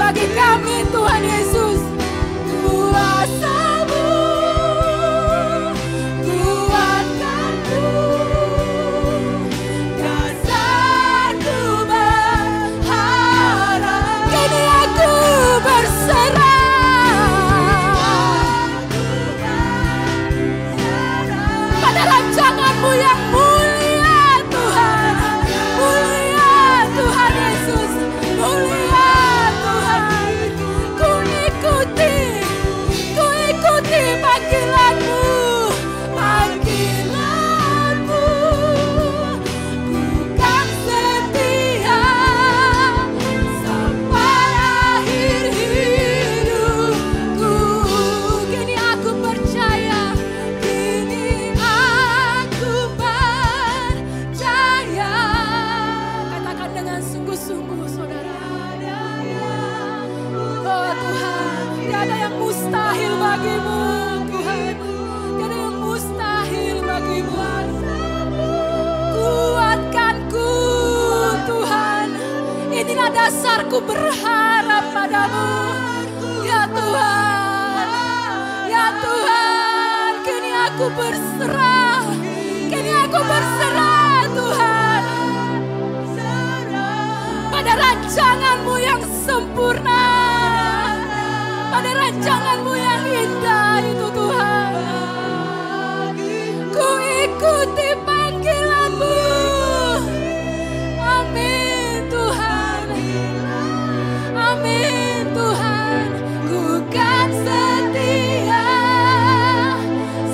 bagi kami Tuhan Yesus. Kuasa-Mu kuatkanku, dasarku berharap. Kini aku berserah pada rancangan-Mu yang mulia Tuhan. Mulia Tuhan Yesus, mulia Tuhan. Ku ikuti panggilan-Mu, panggilan-Mu. Ku kan setia sampai akhir hidupku. Kini aku percaya, kini aku percaya. Katakan dengan sungguh-sungguh saudara. Oh Tuhan, tiada yang mustahil bagi-Mu Tuhan. Tiada yang mustahil bagi-Mu. Kuatkanku Tuhan. Inilah dasarku berharap padamu. Ya Tuhan, ya Tuhan. Kini aku berserah. Kini aku berserah Tuhan. Pada rancangan-Mu yang sempurna, pada rancangan-Mu yang indah itu Tuhan. Ku ikuti panggilan-Mu. Amin Tuhan, amin Tuhan. Ku kan setia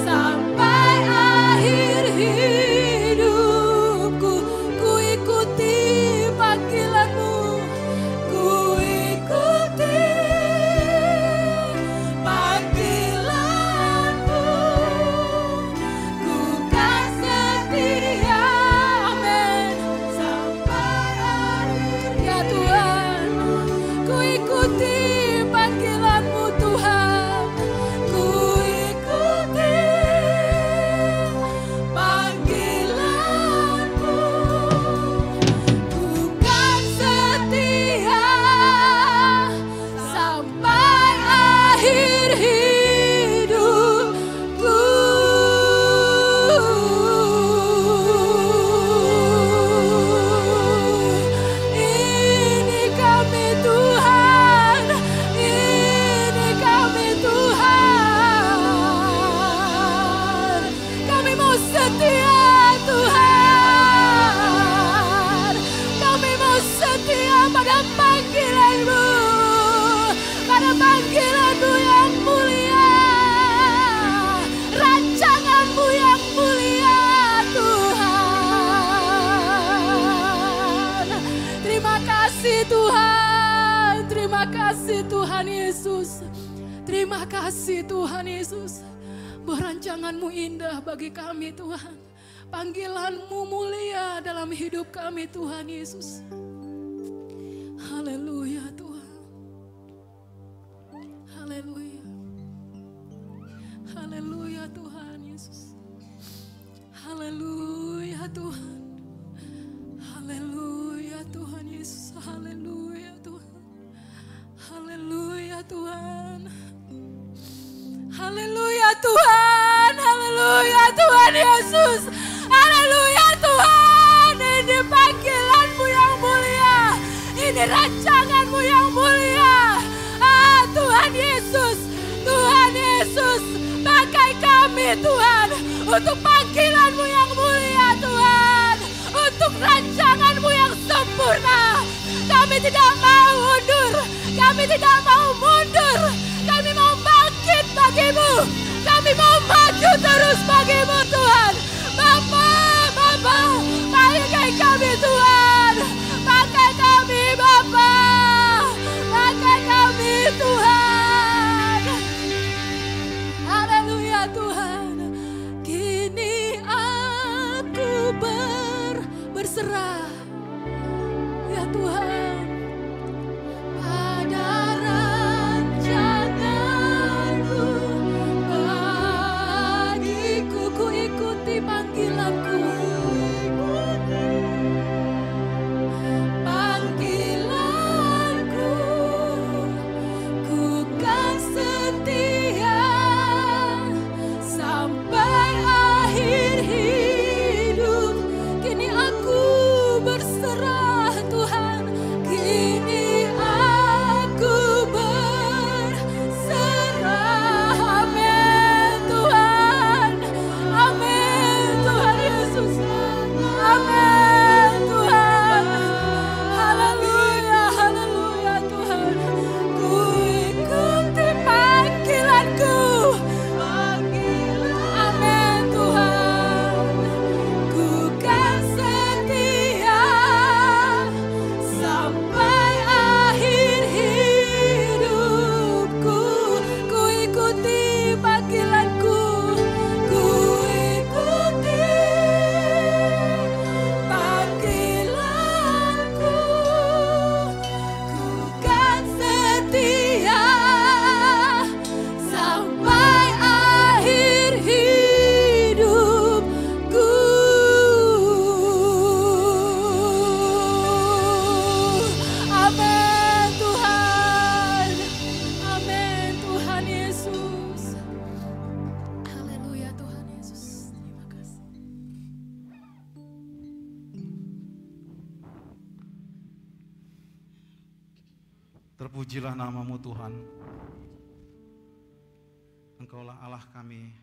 sampai akhir hidupku. Ku ikuti panggilan-Mu. Ku ikuti panggilan-Mu. Ku kan setia, amin, sampai akhir. Ya Tuhan, ku ikuti panggilan-Mu Tuhan. Ku ikuti panggilan-Mu. Ku kan setia sampai akhir hidupku. Ini kami Tuhan, ini kami Tuhan. Kami mau setia Tuhan. Kami mau setia pada panggilan-Mu, pada panggilan-Mu yang mulia, rancangan-Mu yang mulia Tuhan. Terima kasih Tuhan, terima kasih Tuhan Yesus. Terima kasih Tuhan Yesus. Bahwa rancangan-Mu indah bagi kami Tuhan. Panggilan-Mu mulia dalam hidup kami Tuhan Yesus. Haleluya Tuhan. Haleluya. Haleluya Tuhan Yesus. Haleluya Tuhan. Haleluya Tuhan Yesus. Haleluya Tuhan. Haleluya Tuhan. Haleluya Tuhan. Haleluya Tuhan Yesus. Haleluya Tuhan. Ini panggilan-Mu yang mulia. Ini rancangan-Mu yang mulia. Ah Tuhan Yesus. Tuhan Yesus. Pakai kami Tuhan. Untuk panggilan-Mu yang mulia Tuhan. Untuk rancangan-Mu yang sempurna. Kami tidak mau mundur. Kami tidak mau mundur. Kami mau bangkit bagi-Mu. Kami mau maju terus bagi-Mu Tuhan. Bapa, pakai kami Tuhan. Pakai kami Bapa. Pakai kami Tuhan. Haleluya Tuhan. Kini aku berserah. Ya Tuhan. Terpujilah nama-Mu Tuhan. Engkaulah Allah kami,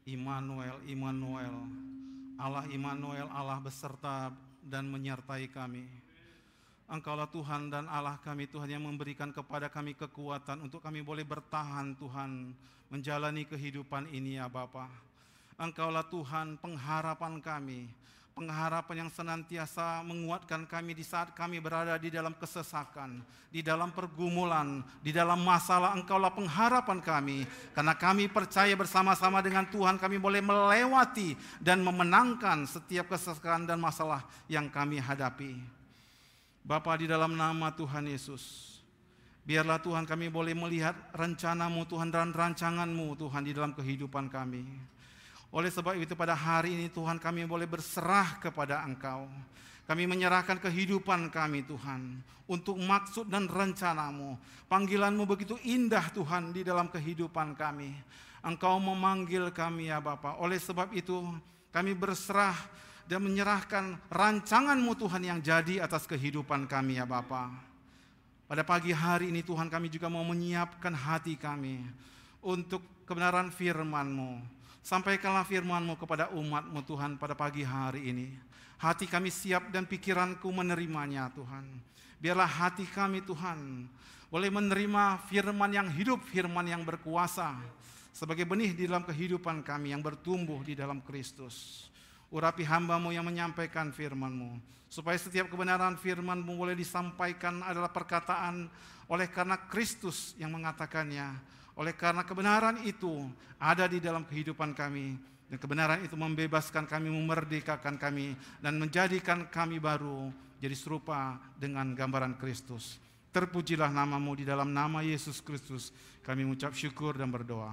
Immanuel, Immanuel, Allah Immanuel, Allah beserta dan menyertai kami. Engkaulah Tuhan dan Allah kami, Tuhan, yang memberikan kepada kami kekuatan untuk kami boleh bertahan, Tuhan, menjalani kehidupan ini, ya Bapa. Engkaulah Tuhan pengharapan kami, pengharapan yang senantiasa menguatkan kami di saat kami berada di dalam kesesakan, di dalam pergumulan, di dalam masalah. Engkaulah pengharapan kami, karena kami percaya bersama-sama dengan Tuhan kami boleh melewati dan memenangkan setiap kesesakan dan masalah yang kami hadapi. Bapa, di dalam nama Tuhan Yesus, biarlah Tuhan kami boleh melihat rencana-Mu Tuhan dan rancangan-Mu Tuhan di dalam kehidupan kami. Oleh sebab itu pada hari ini Tuhan kami boleh berserah kepada Engkau. Kami menyerahkan kehidupan kami Tuhan untuk maksud dan rencana-Mu. Panggilan-Mu begitu indah Tuhan di dalam kehidupan kami. Engkau memanggil kami, ya Bapa. Oleh sebab itu kami berserah dan menyerahkan rancangan-Mu Tuhan yang jadi atas kehidupan kami, ya Bapa. Pada pagi hari ini Tuhan kami juga mau menyiapkan hati kami untuk kebenaran firman-Mu. Sampaikanlah firman-Mu kepada umat-Mu Tuhan pada pagi hari ini. Hati kami siap dan pikiranku menerimanya Tuhan. Biarlah hati kami Tuhan boleh menerima firman yang hidup, firman yang berkuasa sebagai benih di dalam kehidupan kami yang bertumbuh di dalam Kristus. Urapi hamba-Mu yang menyampaikan firman-Mu, supaya setiap kebenaran firman-Mu boleh disampaikan adalah perkataan oleh karena Kristus yang mengatakannya. Oleh karena kebenaran itu ada di dalam kehidupan kami, dan kebenaran itu membebaskan kami, memerdekakan kami, dan menjadikan kami baru jadi serupa dengan gambaran Kristus. Terpujilah nama-Mu, di dalam nama Yesus Kristus kami mengucap syukur dan berdoa.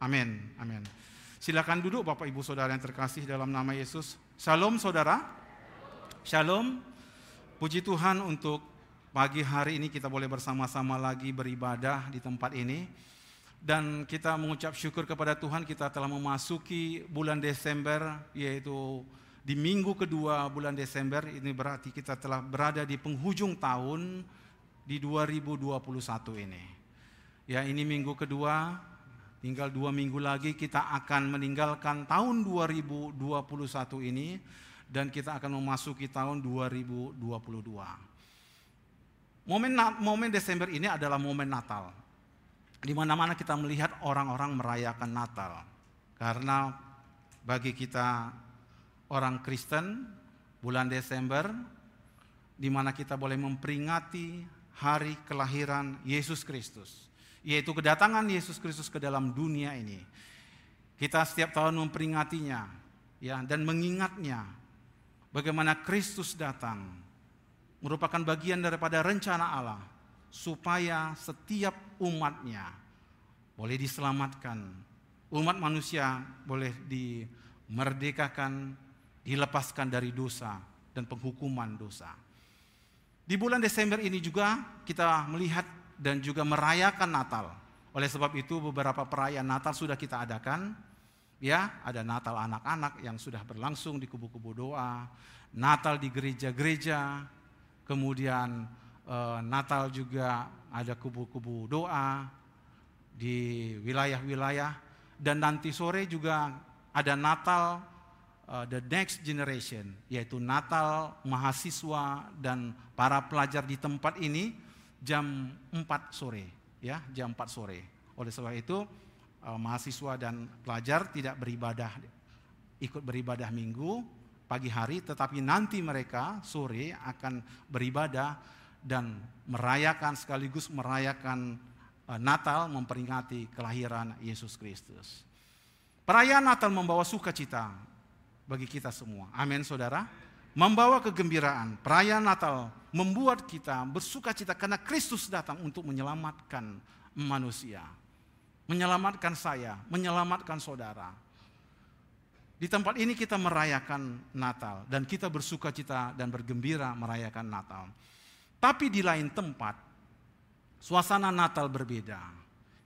Amin. Amin. Silakan duduk Bapak Ibu Saudara yang terkasih dalam nama Yesus. Shalom saudara. Shalom. Puji Tuhan untuk pagi hari ini kita boleh bersama-sama lagi beribadah di tempat ini. Dan kita mengucap syukur kepada Tuhan, kita telah memasuki bulan Desember, yaitu di minggu kedua bulan Desember. Ini berarti kita telah berada di penghujung tahun di 2021 ini. Ya, ini minggu kedua. Tinggal 2 minggu lagi kita akan meninggalkan tahun 2021 ini dan kita akan memasuki tahun 2022. Momen Desember ini adalah momen Natal. Di mana-mana kita melihat orang-orang merayakan Natal. Karena bagi kita orang Kristen, bulan Desember di mana kita boleh memperingati hari kelahiran Yesus Kristus. Yaitu kedatangan Yesus Kristus ke dalam dunia ini. Kita setiap tahun memperingatinya, ya, dan mengingatnya bagaimana Kristus datang merupakan bagian daripada rencana Allah supaya setiap umatnya boleh diselamatkan, umat manusia boleh dimerdekakan, dilepaskan dari dosa dan penghukuman dosa. Di bulan Desember ini juga kita melihat dan juga merayakan Natal. Oleh sebab itu beberapa perayaan Natal sudah kita adakan. Ya, ada Natal anak-anak yang sudah berlangsung di kubu-kubu doa, Natal di gereja-gereja, kemudian Natal juga ada kubu-kubu doa di wilayah-wilayah, dan nanti sore juga ada Natal the next generation, yaitu Natal mahasiswa dan para pelajar di tempat ini jam 4 sore, ya, jam 4 sore. Oleh sebab itu mahasiswa dan pelajar tidak ikut beribadah minggu pagi hari, tetapi nanti mereka sore akan beribadah dan merayakan sekaligus merayakan Natal, memperingati kelahiran Yesus Kristus. Perayaan Natal membawa sukacita bagi kita semua. Amin saudara. Membawa kegembiraan. Perayaan Natal membuat kita bersukacita karena Kristus datang untuk menyelamatkan manusia. Menyelamatkan saya, menyelamatkan saudara. Di tempat ini kita merayakan Natal dan kita bersukacita dan bergembira merayakan Natal. Tapi di lain tempat, suasana Natal berbeda.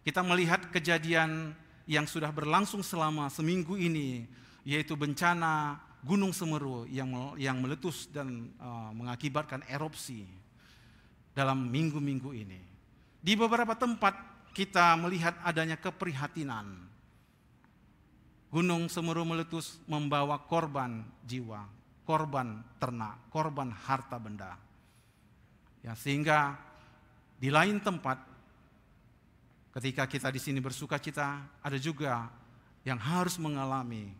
Kita melihat kejadian yang sudah berlangsung selama seminggu ini, yaitu bencana Gunung Semeru yang meletus dan mengakibatkan erupsi. dalam minggu-minggu ini. Di beberapa tempat kita melihat adanya keprihatinan. Gunung Semeru meletus membawa korban jiwa, korban ternak, korban harta benda. Ya, sehingga di lain tempat ketika kita di sini bersuka cita, ada juga yang harus mengalami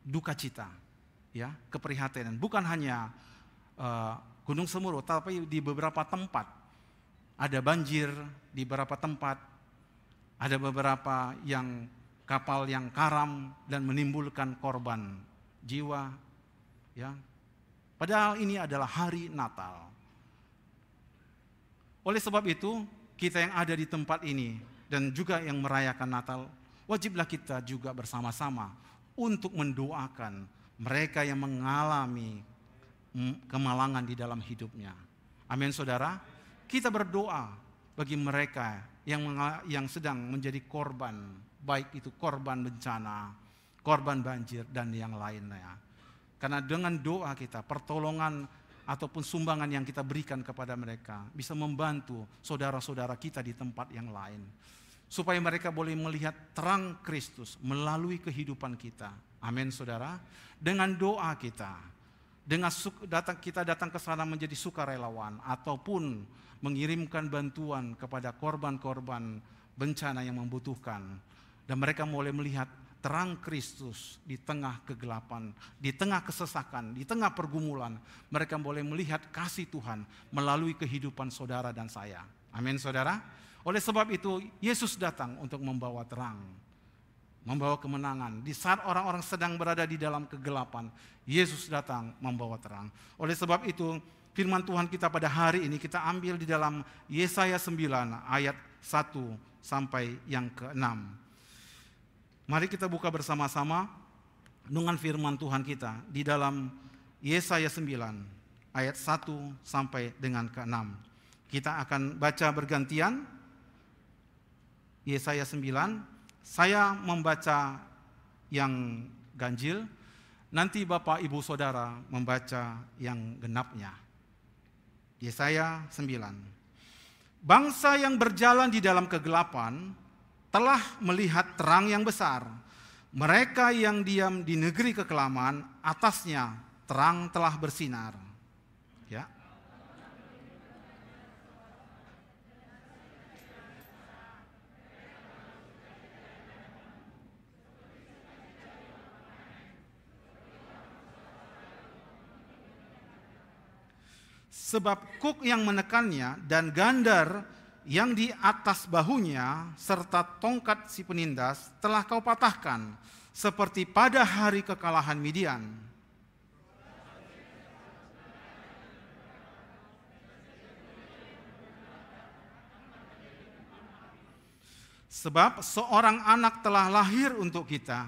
duka cita, ya, keprihatinan. Bukan hanya Gunung Semeru, tapi di beberapa tempat ada banjir, di beberapa tempat ada beberapa yang kapal yang karam dan menimbulkan korban jiwa, ya. Padahal ini adalah hari Natal. Oleh sebab itu, kita yang ada di tempat ini dan juga yang merayakan Natal, wajiblah kita juga bersama-sama untuk mendoakan mereka yang mengalami kemalangan di dalam hidupnya. Amin, saudara. Kita berdoa bagi mereka yang sedang menjadi korban, baik itu korban bencana, korban banjir, dan yang lainnya. Karena dengan doa kita, pertolongan ataupun sumbangan yang kita berikan kepada mereka bisa membantu saudara-saudara kita di tempat yang lain. Supaya mereka boleh melihat terang Kristus melalui kehidupan kita. Amin, saudara. Dengan doa kita, dengan kita datang ke sana menjadi sukarelawan ataupun mengirimkan bantuan kepada korban-korban bencana yang membutuhkan. Dan mereka mulai melihat terang Kristus di tengah kegelapan, di tengah kesesakan, di tengah pergumulan. Mereka boleh melihat kasih Tuhan melalui kehidupan saudara dan saya. Amin, saudara. Oleh sebab itu, Yesus datang untuk membawa terang, membawa kemenangan. Di saat orang-orang sedang berada di dalam kegelapan, Yesus datang membawa terang. Oleh sebab itu, firman Tuhan kita pada hari ini kita ambil di dalam Yesaya 9 ayat 1 sampai yang ke-6. Mari kita buka bersama-sama dengan firman Tuhan kita di dalam Yesaya 9 ayat 1 sampai dengan ke-6. Kita akan baca bergantian. Yesaya 9, saya membaca yang ganjil, nanti Bapak Ibu Saudara membaca yang genapnya. Yesaya 9. Bangsa yang berjalan di dalam kegelapan telah melihat terang yang besar. Mereka yang diam di negeri kekelaman, atasnya terang telah bersinar. Ya. Sebab kuk yang menekannya dan gandar yang di atas bahunya serta tongkat si penindas telah kau patahkan seperti pada hari kekalahan Midian. Sebab seorang anak telah lahir untuk kita,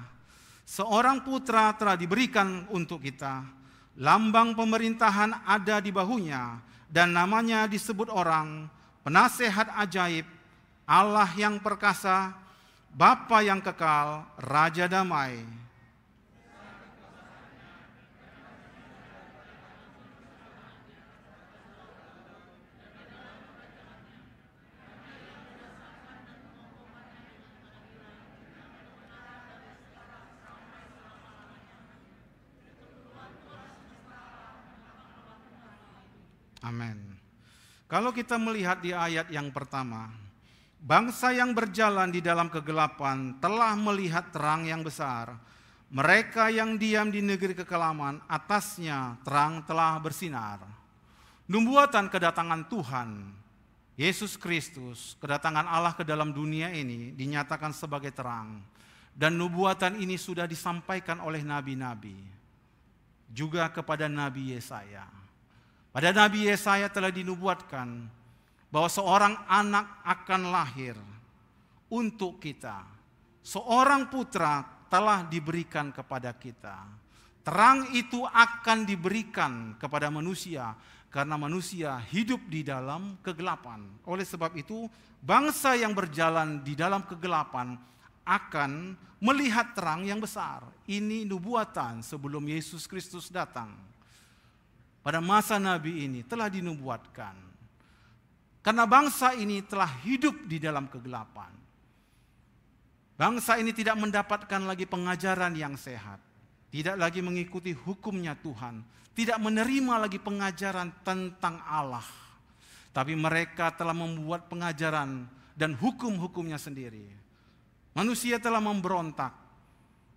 seorang putra telah diberikan untuk kita. Lambang pemerintahan ada di bahunya, dan namanya disebut orang, Penasehat ajaib, Allah yang perkasa, Bapa yang kekal, Raja damai. Amin. Kalau kita melihat di ayat yang pertama, bangsa yang berjalan di dalam kegelapan telah melihat terang yang besar. Mereka yang diam di negeri kekelaman, atasnya terang telah bersinar. Nubuatan kedatangan Tuhan, Yesus Kristus, kedatangan Allah ke dalam dunia ini dinyatakan sebagai terang. Dan nubuatan ini sudah disampaikan oleh nabi-nabi, juga kepada Nabi Yesaya. Pada Nabi Yesaya telah dinubuatkan bahwa seorang anak akan lahir untuk kita. Seorang putra telah diberikan kepada kita. Terang itu akan diberikan kepada manusia karena manusia hidup di dalam kegelapan. Oleh sebab itu, bangsa yang berjalan di dalam kegelapan akan melihat terang yang besar. Ini nubuatan sebelum Yesus Kristus datang. pada masa Nabi ini telah dinubuatkan. Karena bangsa ini telah hidup di dalam kegelapan. Bangsa ini tidak mendapatkan lagi pengajaran yang sehat. Tidak lagi mengikuti hukumnya Tuhan. Tidak menerima lagi pengajaran tentang Allah. Tapi mereka telah membuat pengajaran dan hukum-hukumnya sendiri. Manusia telah memberontak.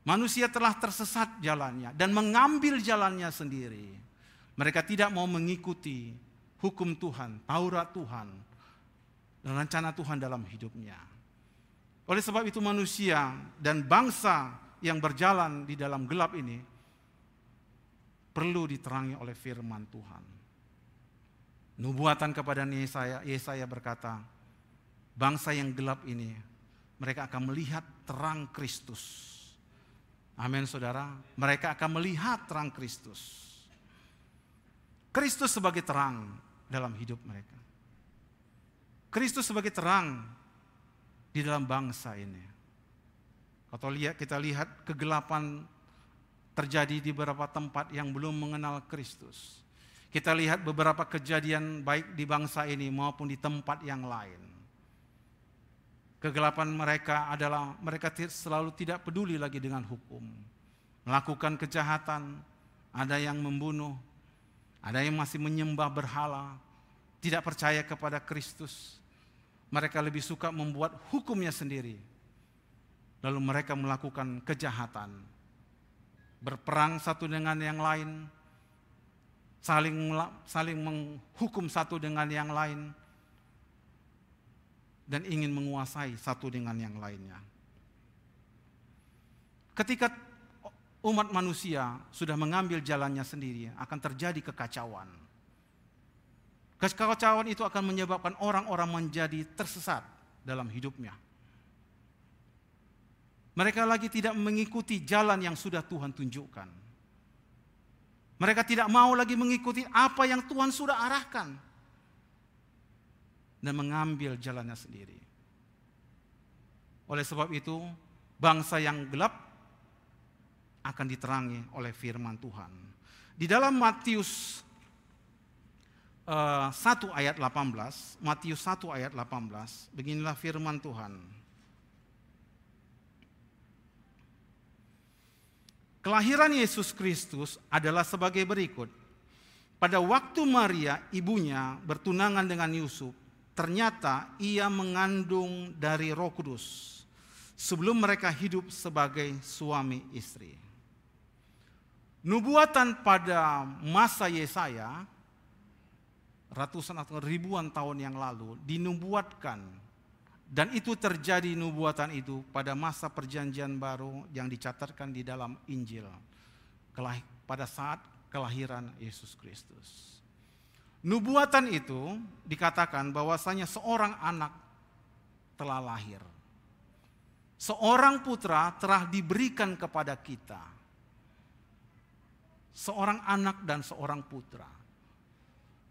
Manusia telah tersesat jalannya dan mengambil jalannya sendiri. Mereka tidak mau mengikuti hukum Tuhan, Taurat Tuhan, dan rencana Tuhan dalam hidupnya. Oleh sebab itu manusia dan bangsa yang berjalan di dalam gelap ini perlu diterangi oleh firman Tuhan. Nubuatan kepada Yesaya berkata, bangsa yang gelap ini mereka akan melihat terang Kristus. Amin saudara, mereka akan melihat terang Kristus. Kristus sebagai terang dalam hidup mereka. Kristus sebagai terang di dalam bangsa ini. Kalau kita lihat kegelapan terjadi di beberapa tempat yang belum mengenal Kristus. Kita lihat beberapa kejadian baik di bangsa ini maupun di tempat yang lain. Kegelapan mereka adalah mereka selalu tidak peduli lagi dengan hukum. Melakukan kejahatan, ada yang membunuh, ada yang masih menyembah berhala, tidak percaya kepada Kristus. Mereka lebih suka membuat hukumnya sendiri. Lalu mereka melakukan kejahatan. Berperang satu dengan yang lain, saling menghukum satu dengan yang lain, dan ingin menguasai satu dengan yang lainnya. Ketika umat manusia sudah mengambil jalannya sendiri, akan terjadi kekacauan. Kekacauan itu akan menyebabkan orang-orang menjadi tersesat dalam hidupnya. Mereka lagi tidak mengikuti jalan yang sudah Tuhan tunjukkan. Mereka tidak mau lagi mengikuti apa yang Tuhan sudah arahkan. Dan mengambil jalannya sendiri. Oleh sebab itu, bangsa yang gelap akan diterangi oleh firman Tuhan. Di dalam Matius 1 ayat 18, Matius 1 ayat 18, beginilah firman Tuhan. Kelahiran Yesus Kristus adalah sebagai berikut. Pada waktu Maria, ibunya, bertunangan dengan Yusuf, ternyata ia mengandung dari Roh Kudus sebelum mereka hidup sebagai suami istri. Nubuatan pada masa Yesaya ratusan atau ribuan tahun yang lalu dinubuatkan, dan itu terjadi nubuatan itu pada masa perjanjian baru yang dicatatkan di dalam Injil pada saat kelahiran Yesus Kristus. Nubuatan itu dikatakan bahwasanya seorang anak telah lahir. Seorang putra telah diberikan kepada kita. Seorang anak dan seorang putra.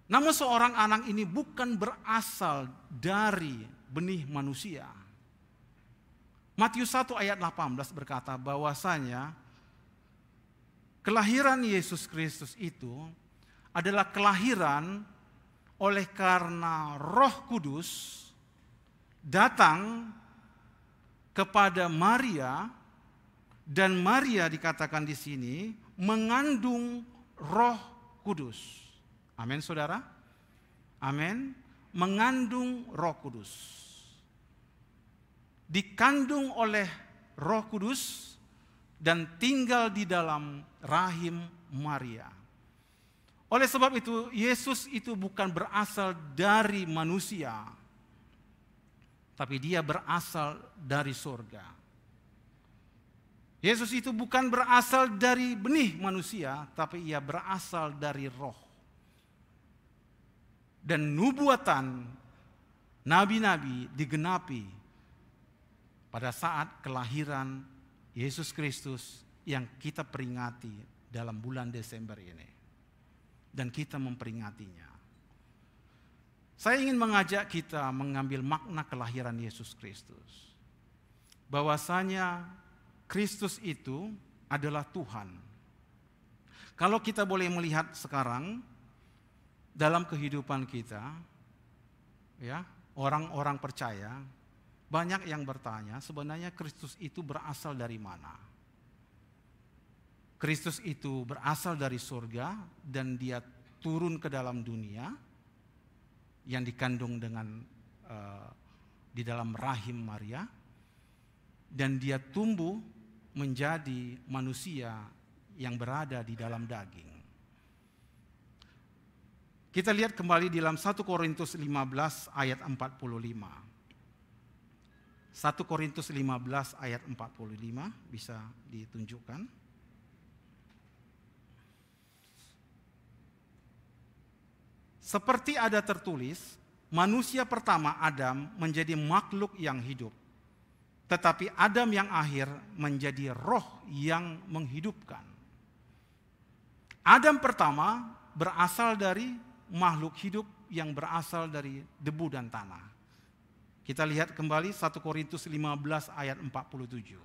Namun seorang anak ini bukan berasal dari benih manusia. Matius 1 ayat 18 berkata bahwasanya kelahiran Yesus Kristus itu adalah kelahiran oleh karena Roh Kudus datang kepada Maria, dan Maria dikatakan di sini mengandung Roh Kudus. Amin saudara? Amin. Mengandung Roh Kudus. Dikandung oleh Roh Kudus dan tinggal di dalam rahim Maria. Oleh sebab itu, Yesus itu bukan berasal dari manusia, tapi dia berasal dari surga. Yesus itu bukan berasal dari benih manusia, tapi ia berasal dari roh. Dan nubuatan nabi-nabi digenapi pada saat kelahiran Yesus Kristus yang kita peringati dalam bulan Desember ini. Dan kita memperingatinya. Saya ingin mengajak kita mengambil makna kelahiran Yesus Kristus. Bahwasanya Kristus itu adalah Tuhan. Kalau kita boleh melihat sekarang, dalam kehidupan kita, ya, orang-orang percaya, banyak yang bertanya, sebenarnya Kristus itu berasal dari mana? Kristus itu berasal dari surga dan dia turun ke dalam dunia yang dikandung dengan di dalam rahim Maria, dan dia tumbuh menjadi manusia yang berada di dalam daging. Kita lihat kembali di dalam 1 Korintus 15 ayat 45. 1 Korintus 15 ayat 45 bisa ditunjukkan. Seperti ada tertulis, manusia pertama Adam menjadi makhluk yang hidup. Tetapi Adam yang akhir menjadi roh yang menghidupkan. Adam pertama berasal dari makhluk hidup yang berasal dari debu dan tanah. Kita lihat kembali 1 Korintus 15 ayat 47.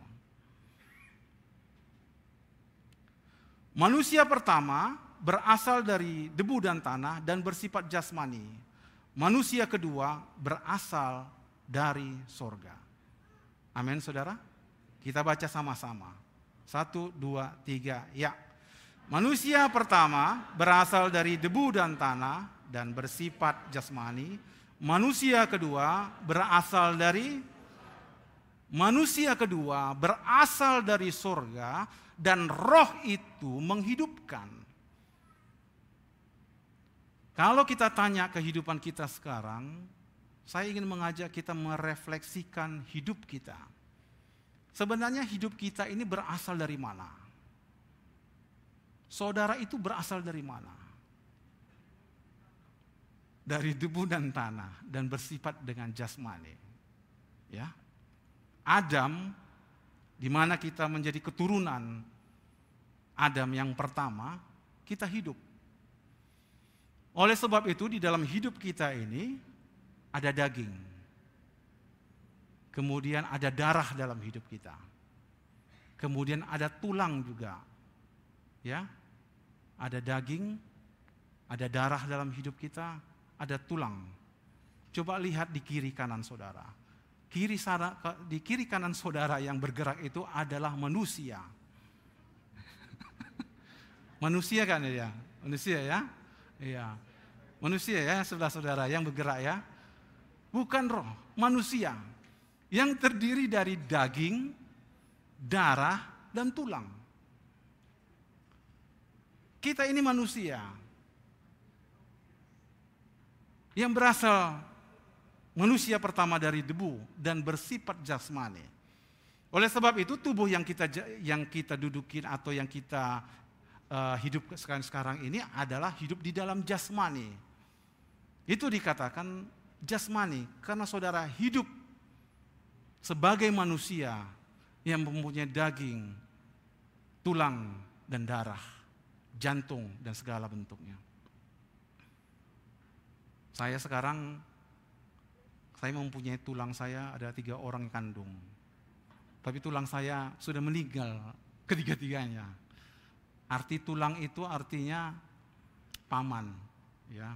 Manusia pertama berasal dari debu dan tanah dan bersifat jasmani. Manusia kedua berasal dari sorga. Amin, saudara? Kita baca sama-sama. 1, 2, 3, ya. Manusia pertama berasal dari debu dan tanah dan bersifat jasmani. Manusia kedua berasal dari surga dan roh itu menghidupkan. Kalau kita tanya kehidupan kita sekarang, saya ingin mengajak kita merefleksikan hidup kita. Sebenarnya hidup kita ini berasal dari mana? Saudara itu berasal dari mana? Dari debu dan tanah dan bersifat dengan jasmani. Ya. Adam, di mana kita menjadi keturunan Adam yang pertama, kita hidup. Oleh sebab itu di dalam hidup kita ini ada daging. Kemudian ada darah dalam hidup kita. Kemudian ada tulang juga. Ya. Ada daging, ada darah dalam hidup kita, ada tulang. Coba lihat di kiri kanan saudara. Di kiri kanan saudara yang bergerak itu adalah manusia. Manusia kan ya? Manusia ya? Iya. Manusia ya sebelah saudara yang bergerak ya. Bukan roh, manusia. Yang terdiri dari daging, darah, dan tulang. Kita ini manusia. Yang berasal manusia pertama dari debu dan bersifat jasmani. Oleh sebab itu tubuh yang kita dudukin atau yang kita hidup sekarang ini adalah hidup di dalam jasmani. Itu dikatakan jasmani karena saudara hidup sebagai manusia yang mempunyai daging, tulang dan darah, jantung dan segala bentuknya. Saya mempunyai tulang saya ada 3 orang kandung. Tapi tulang saya sudah meninggal ketiga-tiganya. Arti tulang itu artinya paman, ya.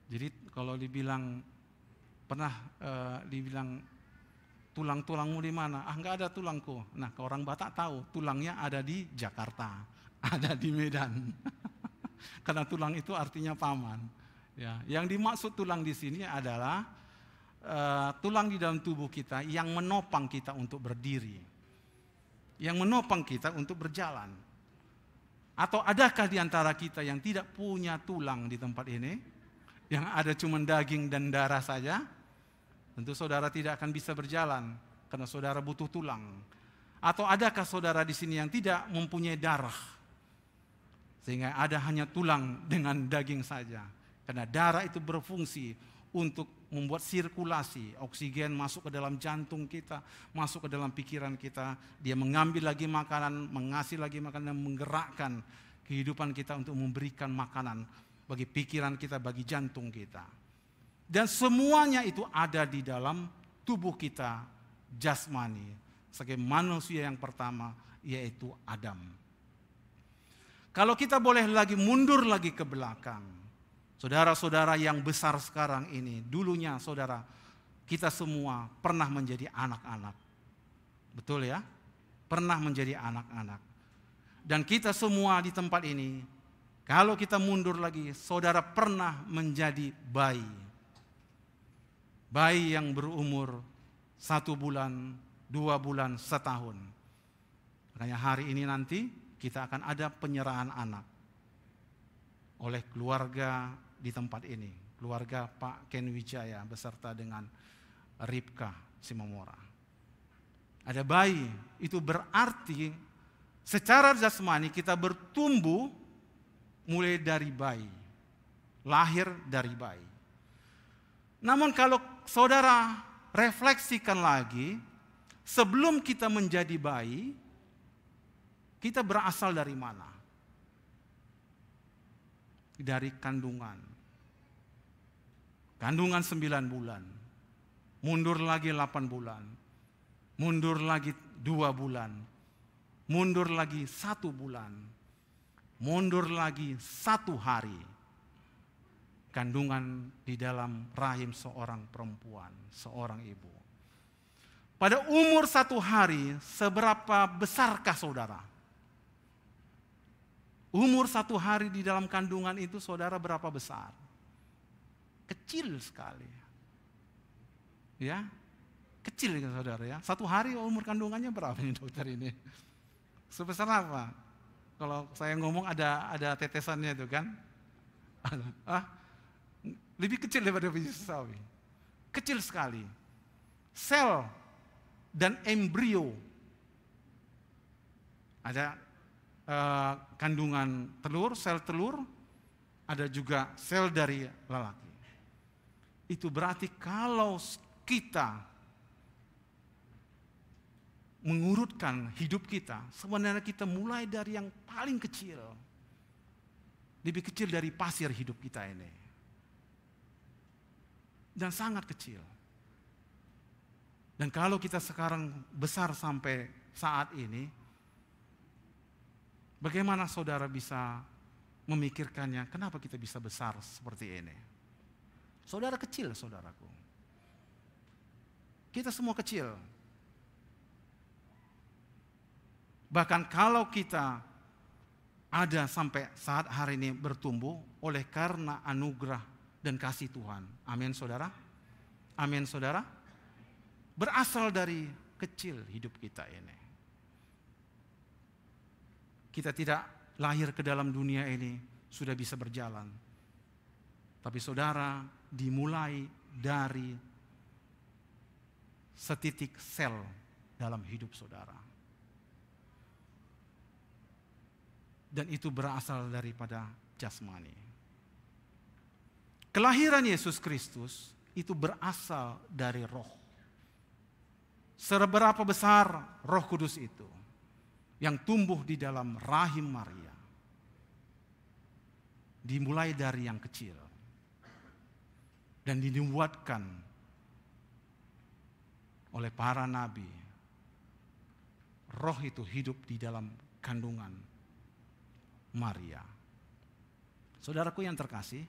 Jadi kalau dibilang tulang-tulangmu di mana? Enggak ada tulangku. Nah, ke orang Batak tahu tulangnya ada di Jakarta, ada di Medan. Karena tulang itu artinya paman. Ya, yang dimaksud tulang di sini adalah tulang di dalam tubuh kita yang menopang kita untuk berdiri, yang menopang kita untuk berjalan. Atau adakah di antara kita yang tidak punya tulang di tempat ini, yang ada cuma daging dan darah saja? Tentu saudara tidak akan bisa berjalan karena saudara butuh tulang. Atau adakah saudara di sini yang tidak mempunyai darah, sehingga ada hanya tulang dengan daging saja? Karena darah itu berfungsi untuk membuat sirkulasi, oksigen masuk ke dalam jantung kita, masuk ke dalam pikiran kita. Dia mengambil lagi makanan, mengasih lagi makanan, dan menggerakkan kehidupan kita untuk memberikan makanan bagi pikiran kita, bagi jantung kita. Dan semuanya itu ada di dalam tubuh kita jasmani, sebagai manusia yang pertama, yaitu Adam. Kalau kita boleh lagi mundur lagi ke belakang, Saudara-saudara yang besar sekarang ini, dulunya saudara, kita semua pernah menjadi anak-anak. Betul ya? Pernah menjadi anak-anak. Dan kita semua di tempat ini, kalau kita mundur lagi, saudara pernah menjadi bayi. Bayi yang berumur 1 bulan, 2 bulan, setahun. Makanya hari ini nanti kita akan ada penyerahan anak oleh keluarga di tempat ini. Keluarga Pak Ken Wijaya beserta dengan Ripka Simomora. Ada bayi, itu berarti secara jasmani kita bertumbuh mulai dari bayi. Lahir dari bayi. Namun kalau saudara refleksikan lagi, sebelum kita menjadi bayi, kita berasal dari mana? Dari kandungan. Kandungan 9 bulan. Mundur lagi 8 bulan. Mundur lagi 2 bulan. Mundur lagi 1 bulan. Mundur lagi 1 hari. Kandungan di dalam rahim seorang perempuan, seorang ibu. Pada umur 1 hari, seberapa besarkah saudara? Umur 1 hari di dalam kandungan itu saudara berapa besar? Kecil sekali. Ya, kecil ya saudara ya. 1 hari umur kandungannya berapa nih dokter ini? Sebesar apa? Kalau saya ngomong ada tetesannya itu kan? Lebih kecil daripada biji sawi. Kecil sekali. Sel dan embrio. Ada kandungan telur, sel telur, ada juga sel dari lelaki. Itu berarti kalau kita mengurutkan hidup kita, sebenarnya kita mulai dari yang paling kecil. Lebih kecil dari pasir hidup kita ini. Dan sangat kecil. Dan kalau kita sekarang besar sampai saat ini, bagaimana saudara bisa memikirkannya, kenapa kita bisa besar seperti ini? Saudara kecil, saudaraku. Kita semua kecil. Bahkan kalau kita ada sampai saat hari ini bertumbuh oleh karena anugerah dan kasih Tuhan. Amin saudara? Amin saudara? Berasal dari kecil hidup kita ini. Kita tidak lahir ke dalam dunia ini sudah bisa berjalan. Tapi saudara dimulai dari setitik sel dalam hidup saudara. Dan itu berasal daripada jasmani. Kelahiran Yesus Kristus itu berasal dari roh. Seberapa besar Roh Kudus itu yang tumbuh di dalam rahim Maria. Dimulai dari yang kecil. Dan dinubuatkan oleh para nabi. Roh itu hidup di dalam kandungan Maria. Saudaraku yang terkasih,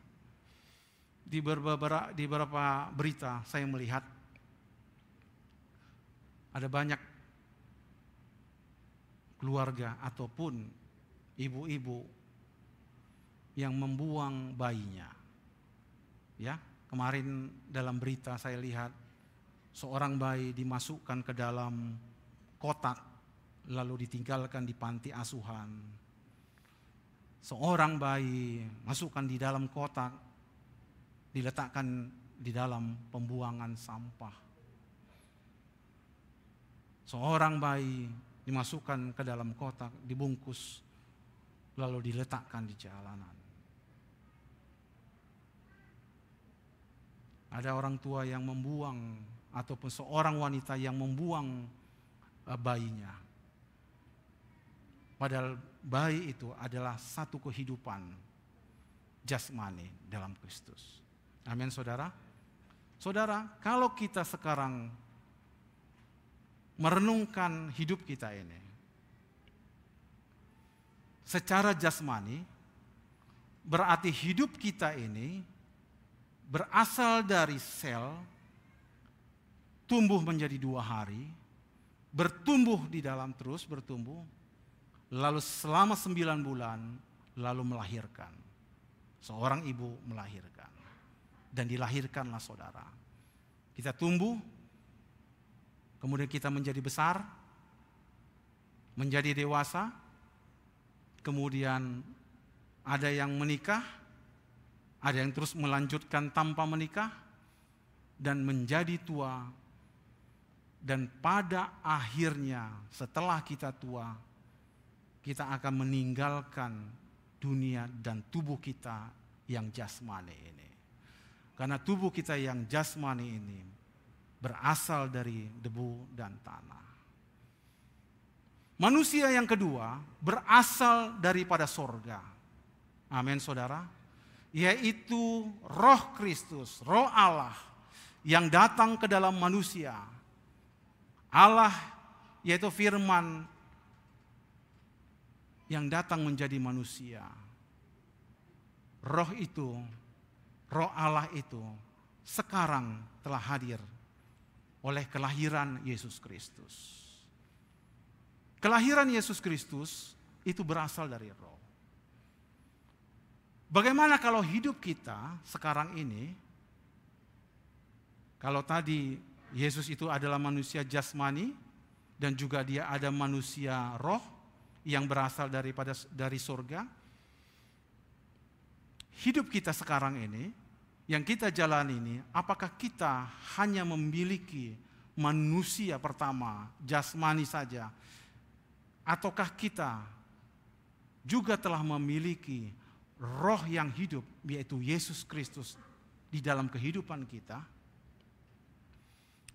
di beberapa berita saya melihat ada banyak keluarga ataupun ibu-ibu yang membuang bayinya. Ya, kemarin dalam berita saya lihat seorang bayi dimasukkan ke dalam kotak lalu ditinggalkan di panti asuhan. Seorang bayi masukkan di dalam kotak, diletakkan di dalam pembuangan sampah. Seorang bayi dimasukkan ke dalam kotak, dibungkus, lalu diletakkan di jalanan. Ada orang tua yang membuang, ataupun seorang wanita yang membuang bayinya. Padahal bayi itu adalah satu kehidupan jasmani dalam Kristus. Amin saudara. Saudara, kalau kita sekarang merenungkan hidup kita ini secara jasmani, berarti hidup kita ini berasal dari sel, tumbuh menjadi 2 hari, bertumbuh di dalam terus bertumbuh, lalu selama 9 bulan, lalu melahirkan. Seorang ibu melahirkan. Dan dilahirkanlah saudara. Kita tumbuh, kemudian kita menjadi besar, menjadi dewasa, kemudian ada yang menikah, ada yang terus melanjutkan tanpa menikah, dan menjadi tua. Dan pada akhirnya setelah kita tua, kita akan meninggalkan dunia dan tubuh kita yang jasmani ini. Karena tubuh kita yang jasmani ini berasal dari debu dan tanah. Manusia yang kedua berasal daripada sorga. Amin saudara. Yaitu Roh Kristus, Roh Allah yang datang ke dalam manusia. Allah yaitu firman yang datang menjadi manusia. Roh itu, Roh Allah itu sekarang telah hadir oleh kelahiran Yesus Kristus. Kelahiran Yesus Kristus itu berasal dari Roh. Bagaimana kalau hidup kita sekarang ini, kalau tadi Yesus itu adalah manusia jasmani dan juga dia ada manusia roh yang berasal dari surga. Hidup kita sekarang ini, yang kita jalani ini, apakah kita hanya memiliki manusia pertama, jasmani saja, ataukah kita juga telah memiliki roh yang hidup, yaitu Yesus Kristus di dalam kehidupan kita?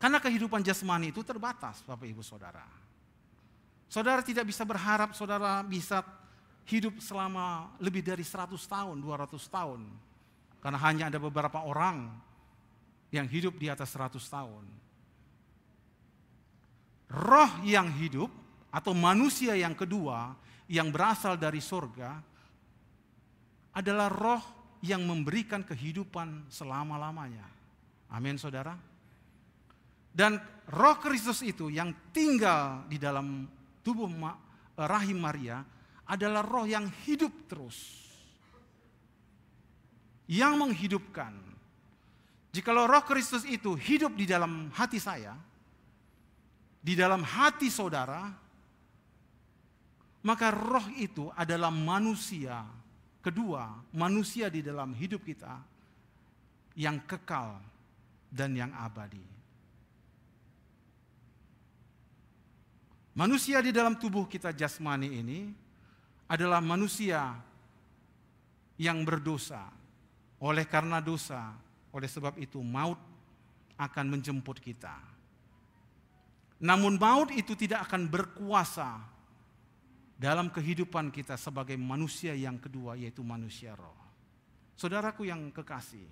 Karena kehidupan jasmani itu terbatas, Bapak Ibu Saudara. Saudara tidak bisa berharap saudara bisa hidup selama lebih dari 100 tahun, 200 tahun. Karena hanya ada beberapa orang yang hidup di atas 100 tahun. Roh yang hidup atau manusia yang kedua yang berasal dari surga adalah roh yang memberikan kehidupan selama-lamanya. Amin saudara. Dan Roh Kristus itu yang tinggal di dalam tubuh rahim Maria adalah roh yang hidup terus. Yang menghidupkan. Jikalau Roh Kristus itu hidup di dalam hati saya, di dalam hati saudara, maka roh itu adalah manusia kedua, manusia di dalam hidup kita yang kekal dan yang abadi. Manusia di dalam tubuh kita jasmani ini adalah manusia yang berdosa. Oleh karena dosa, oleh sebab itu maut akan menjemput kita. Namun maut itu tidak akan berkuasa dalam kehidupan kita sebagai manusia yang kedua, yaitu manusia roh. Saudaraku yang kekasih,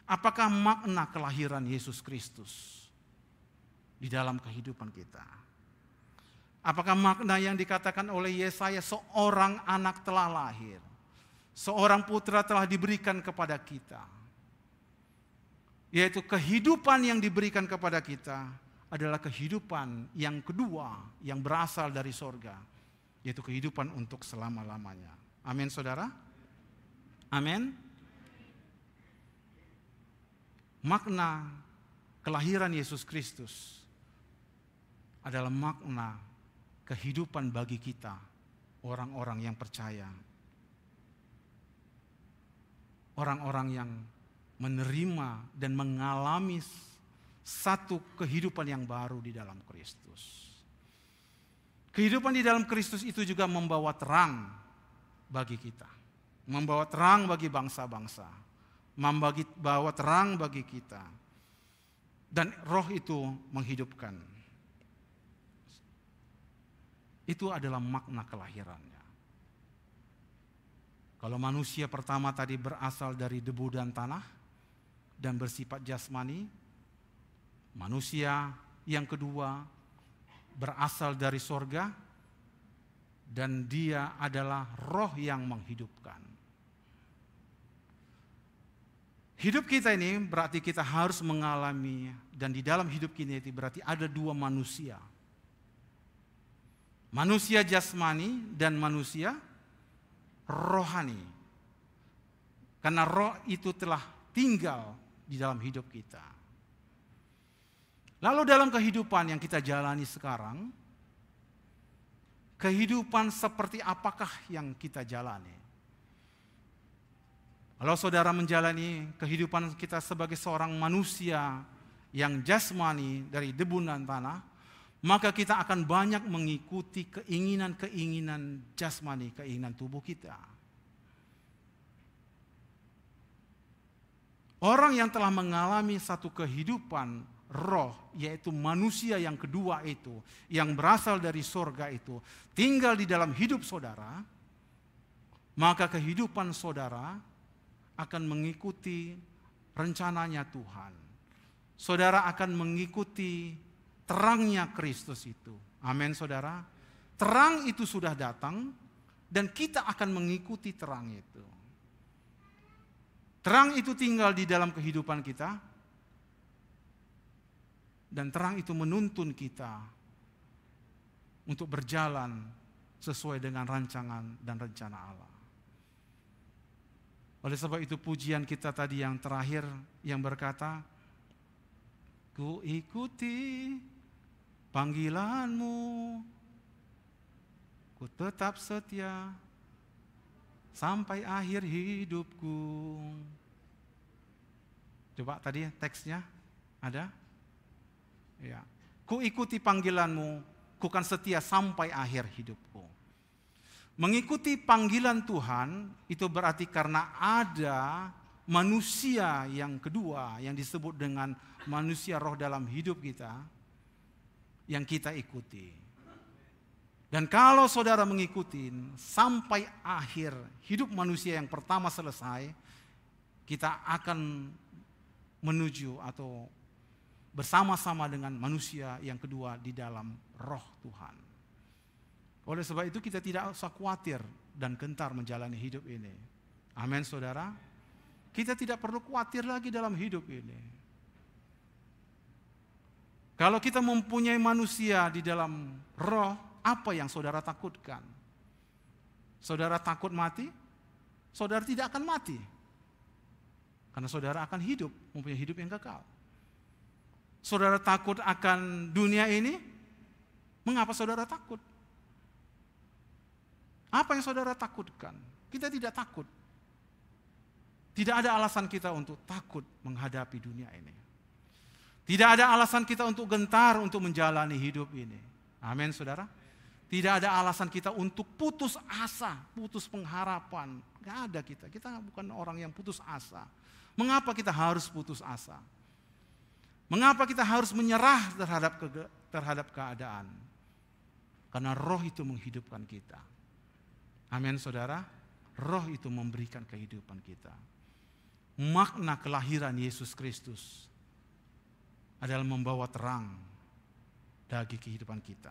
apakah makna kelahiran Yesus Kristus di dalam kehidupan kita? Apakah makna yang dikatakan oleh Yesaya, seorang anak telah lahir, seorang putra telah diberikan kepada kita, yaitu kehidupan yang diberikan kepada kita adalah kehidupan yang kedua yang berasal dari sorga, yaitu kehidupan untuk selama-lamanya. Amin saudara? Amin. Makna kelahiran Yesus Kristus adalah makna kehidupan bagi kita, orang-orang yang percaya. Orang-orang yang menerima dan mengalami satu kehidupan yang baru di dalam Kristus. Kehidupan di dalam Kristus itu juga membawa terang bagi kita. Membawa terang bagi bangsa-bangsa. Membawa terang bagi kita. Dan roh itu menghidupkan. Itu adalah makna kelahirannya. Kalau manusia pertama tadi berasal dari debu dan tanah dan bersifat jasmani, manusia yang kedua berasal dari sorga dan dia adalah roh yang menghidupkan. Hidup kita ini berarti kita harus mengalami, dan di dalam hidup kita itu berarti ada dua manusia. Manusia jasmani dan manusia rohani. Karena roh itu telah tinggal di dalam hidup kita. Lalu dalam kehidupan yang kita jalani sekarang, kehidupan seperti apakah yang kita jalani? Kalau saudara menjalani kehidupan kita sebagai seorang manusia yang jasmani dari debu dan tanah, maka kita akan banyak mengikuti keinginan-keinginan jasmani, keinginan tubuh kita. Orang yang telah mengalami satu kehidupan roh, yaitu manusia yang kedua itu, yang berasal dari sorga itu, tinggal di dalam hidup saudara, maka kehidupan saudara akan mengikuti rencananya Tuhan. Saudara akan mengikuti terangnya Kristus itu. Amin saudara. Terang itu sudah datang dan kita akan mengikuti terang itu. Terang itu tinggal di dalam kehidupan kita. Dan terang itu menuntun kita untuk berjalan sesuai dengan rancangan dan rencana Allah. Oleh sebab itu pujian kita tadi yang terakhir yang berkata, ku ikuti panggilanmu, ku tetap setia sampai akhir hidupku. Coba tadi teksnya ada? Ya. Ku ikuti panggilanmu, ku kan setia sampai akhir hidupku. Mengikuti panggilan Tuhan itu berarti karena ada manusia yang kedua yang disebut dengan manusia roh dalam hidup kita yang kita ikuti. Dan kalau saudara mengikuti sampai akhir hidup manusia yang pertama selesai, kita akan menuju atau bersama-sama dengan manusia yang kedua di dalam roh Tuhan. Oleh sebab itu kita tidak usah khawatir dan gentar menjalani hidup ini. Amin saudara. Kita tidak perlu khawatir lagi dalam hidup ini. Kalau kita mempunyai manusia di dalam roh, apa yang saudara takutkan? Saudara takut mati? Saudara tidak akan mati. Karena saudara akan hidup, mempunyai hidup yang kekal. Saudara takut akan dunia ini? Mengapa saudara takut? Apa yang saudara takutkan? Kita tidak takut. Tidak ada alasan kita untuk takut menghadapi dunia ini. Tidak ada alasan kita untuk gentar untuk menjalani hidup ini. Amin saudara. Tidak ada alasan kita untuk putus asa, putus pengharapan. Gak ada kita. Kita bukan orang yang putus asa. Mengapa kita harus putus asa? Mengapa kita harus menyerah terhadap keadaan? Karena roh itu menghidupkan kita. Amin saudara, roh itu memberikan kehidupan kita. Makna kelahiran Yesus Kristus adalah membawa terang bagi kehidupan kita.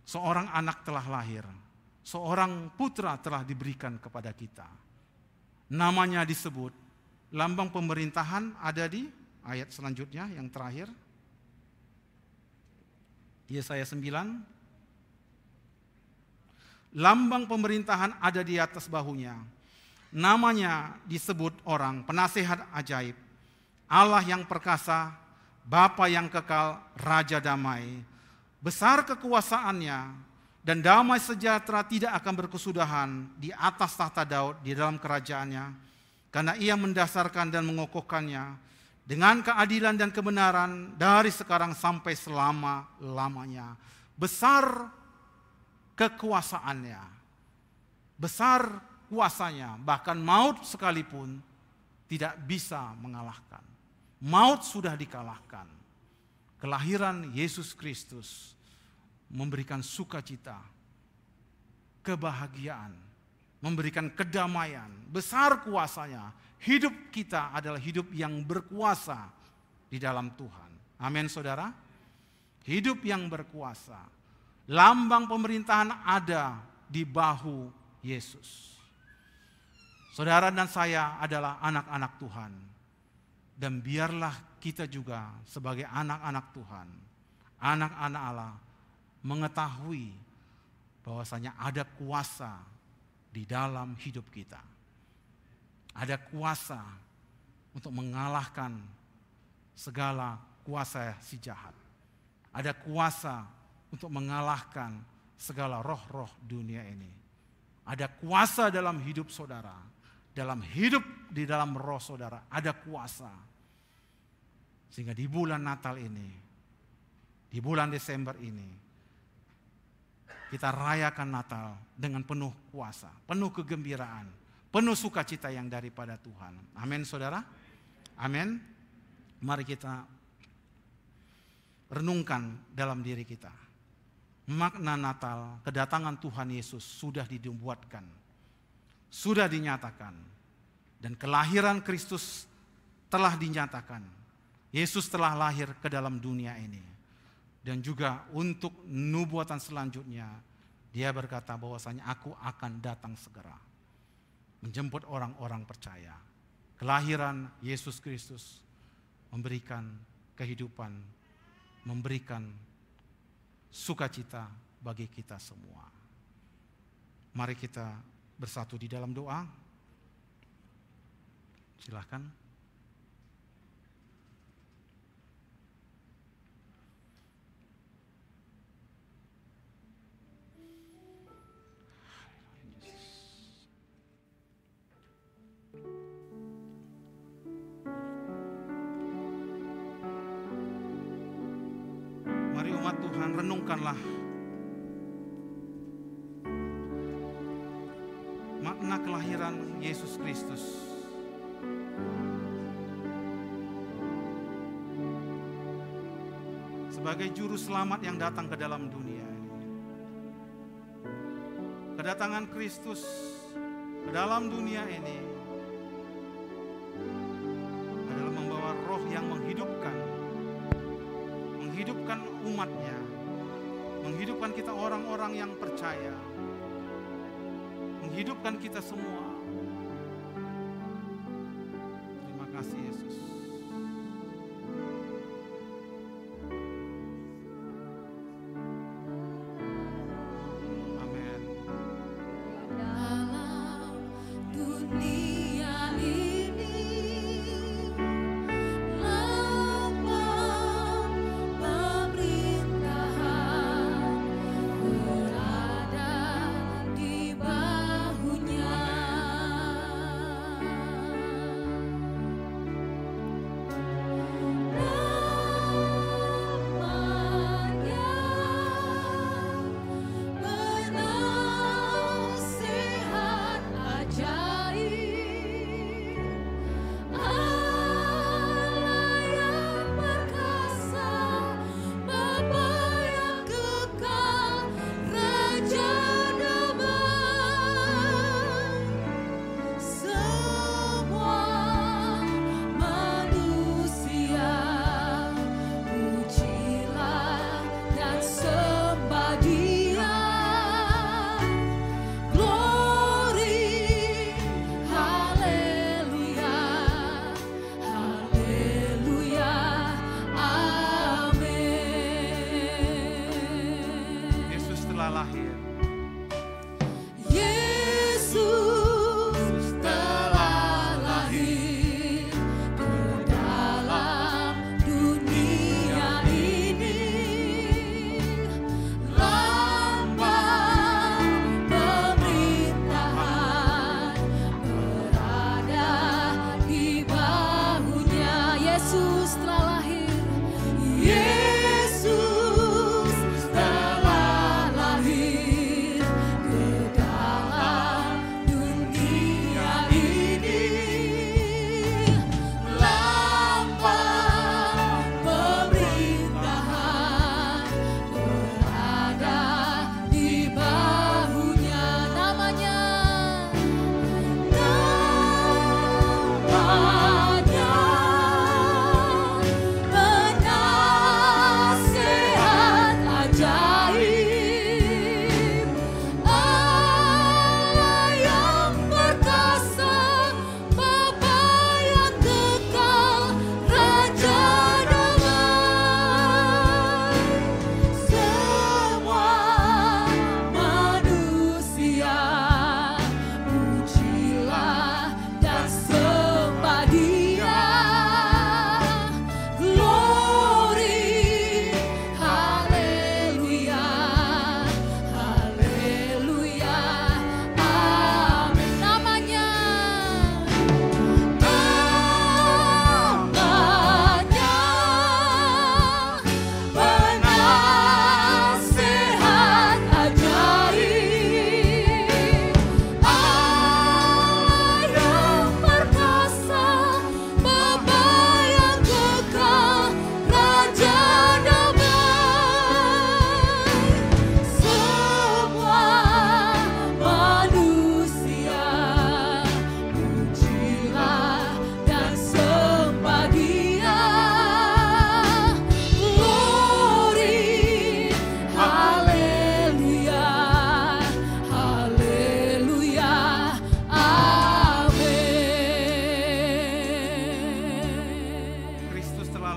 Seorang anak telah lahir, seorang putra telah diberikan kepada kita. Namanya disebut, lambang pemerintahan ada di ayat selanjutnya yang terakhir. Yesaya 9. Lambang pemerintahan ada di atas bahunya. Namanya disebut orang penasihat ajaib, Allah yang perkasa, Bapa yang kekal, Raja damai. Besar kekuasaannya dan damai sejahtera tidak akan berkesudahan di atas tahta Daud di dalam kerajaannya. Karena ia mendasarkan dan mengokohkannya dengan keadilan dan kebenaran dari sekarang sampai selama-lamanya. Besar kekuasaannya, besar kuasanya, bahkan maut sekalipun tidak bisa mengalahkan. Maut sudah dikalahkan. Kelahiran Yesus Kristus memberikan sukacita, kebahagiaan, memberikan kedamaian, besar kuasanya. Hidup kita adalah hidup yang berkuasa di dalam Tuhan. Amin saudara. Hidup yang berkuasa. Lambang pemerintahan ada di bahu Yesus. Saudara dan saya adalah anak-anak Tuhan. Dan biarlah kita juga sebagai anak-anak Tuhan, anak-anak Allah, mengetahui bahwasanya ada kuasa di dalam hidup kita. Ada kuasa untuk mengalahkan segala kuasa si jahat. Ada kuasa untuk mengalahkan segala roh-roh dunia ini. Ada kuasa dalam hidup saudara, dalam hidup di dalam roh saudara, ada kuasa. Sehingga di bulan Natal ini, di bulan Desember ini, kita rayakan Natal dengan penuh kuasa, penuh kegembiraan, penuh sukacita yang daripada Tuhan. Amin saudara? Amin. Mari kita renungkan dalam diri kita. Makna Natal, kedatangan Tuhan Yesus sudah dibuatkan, sudah dinyatakan. Dan kelahiran Kristus telah dinyatakan. Yesus telah lahir ke dalam dunia ini. Dan juga untuk nubuatan selanjutnya, dia berkata bahwasanya aku akan datang segera. Menjemput orang-orang percaya. Kelahiran Yesus Kristus memberikan kehidupan, memberikan sukacita bagi kita semua. Mari kita bersatu di dalam doa. Silakan. Mari umat Tuhan, renungkanlah makna kelahiran Yesus Kristus. Sebagai juru selamat yang datang ke dalam dunia ini. Kedatangan Kristus ke dalam dunia ini adalah membawa roh yang menghidupkan umatnya, menghidupkan kita orang-orang yang percaya, menghidupkan kita semua. Terima kasih Yesus. Amin. Dalam dunia ini lambang pemerintahan berada di bahunya.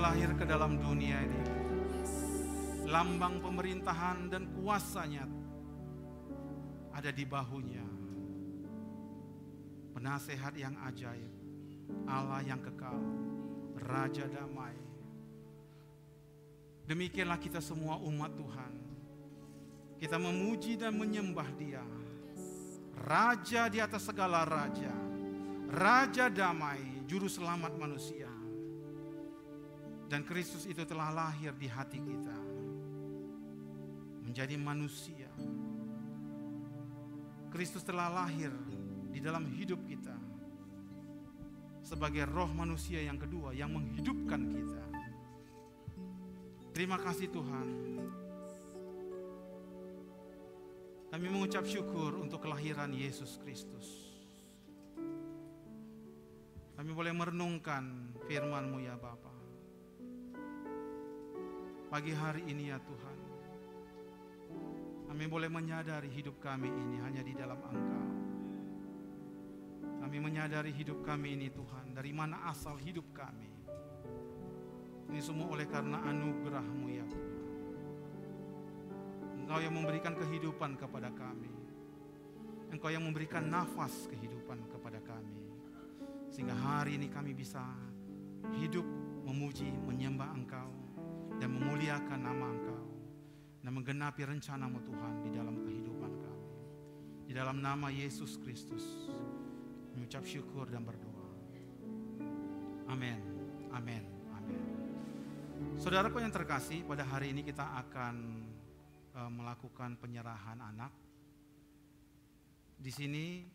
lahir ke dalam dunia ini. Lambang pemerintahan dan kuasanya ada di bahunya. Penasehat yang ajaib, Allah yang kekal, Raja damai. Demikianlah kita semua umat Tuhan. Kita memuji dan menyembah Dia, Raja di atas segala raja, Raja damai, Juru selamat manusia. Dan Kristus itu telah lahir di hati kita, menjadi manusia. Kristus telah lahir di dalam hidup kita sebagai roh manusia yang kedua yang menghidupkan kita. Terima kasih Tuhan. Kami mengucap syukur untuk kelahiran Yesus Kristus. Kami boleh merenungkan firman-Mu ya Bapa. Pagi hari ini ya Tuhan, kami boleh menyadari hidup kami ini hanya di dalam Engkau. Kami menyadari hidup kami ini Tuhan, dari mana asal hidup kami. Ini semua oleh karena anugerah-Mu ya Tuhan. Engkau yang memberikan kehidupan kepada kami. Engkau yang memberikan nafas kehidupan kepada kami. Sehingga hari ini kami bisa hidup memuji, menyembah Engkau dan memuliakan nama Engkau dan menggenapi rencana-Mu Tuhan di dalam kehidupan kami. Di dalam nama Yesus Kristus mengucap syukur dan berdoa. Amin. Amin. Amin. Saudaraku yang terkasih, pada hari ini kita akan melakukan penyerahan anak. Di sini